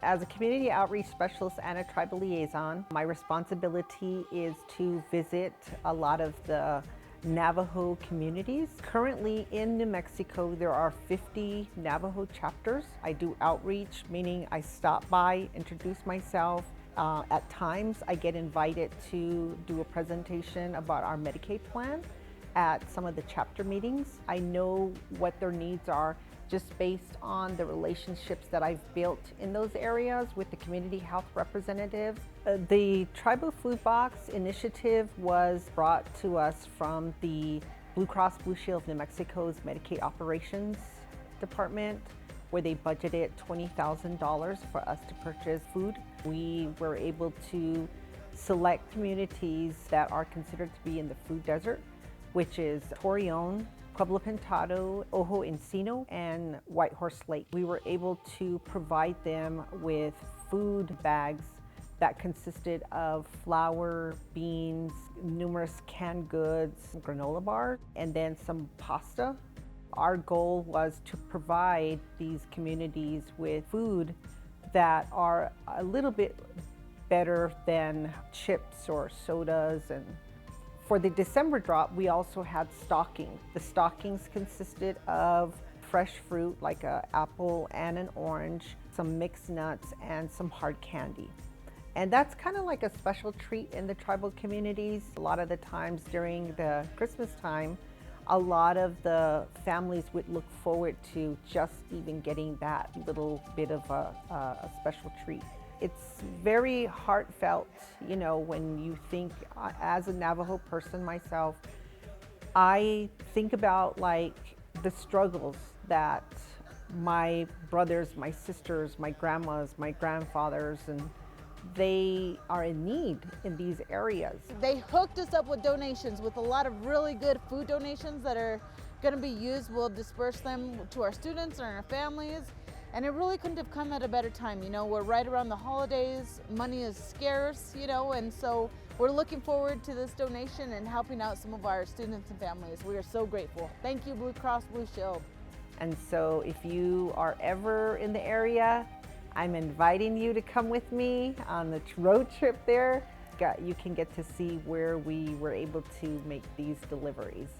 As a community outreach specialist and a tribal liaison, my responsibility is to visit a lot of the Navajo communities. Currently in New Mexico, there are 50 Navajo chapters. I do outreach, meaning I stop by, introduce myself. At times, I get invited to do a presentation about our Medicaid plan at some of the chapter meetings. I know what their needs are just based on the relationships that I've built in those areas with the community health representatives. The Tribal Food Box initiative was brought to us from the Blue Cross Blue Shield of New Mexico's Medicaid Operations Department, where they budgeted $20,000 for us to purchase food. We were able to select communities that are considered to be in the food desert, which is Torreon, Pueblo Pintado, Ojo Encino, and White Horse Lake. We were able to provide them with food bags that consisted of flour, beans, numerous canned goods, granola bars, and then some pasta. Our goal was to provide these communities with food that are a little bit better than chips or sodas. And for the December drop, we also had stocking. The stockings consisted of fresh fruit like an apple and an orange, some mixed nuts, and some hard candy. And that's kind of like a special treat in the tribal communities. A lot of the times during the Christmas time, a lot of the families would look forward to just even getting that little bit of a special treat. It's very heartfelt, you know, when you think, as a Navajo person myself, I think about like the struggles that my brothers, my sisters, my grandmas, my grandfathers, and they are in need in these areas. They hooked us up with donations, with a lot of really good food donations that are going to be used. We'll disperse them to our students and our families. And it really couldn't have come at a better time. You know, we're right around the holidays, money is scarce, you know, and so we're looking forward to this donation and helping out some of our students and families. We are so grateful. Thank you, Blue Cross Blue Shield. And so if you are ever in the area, I'm inviting you to come with me on the road trip there. You can get to see where we were able to make these deliveries.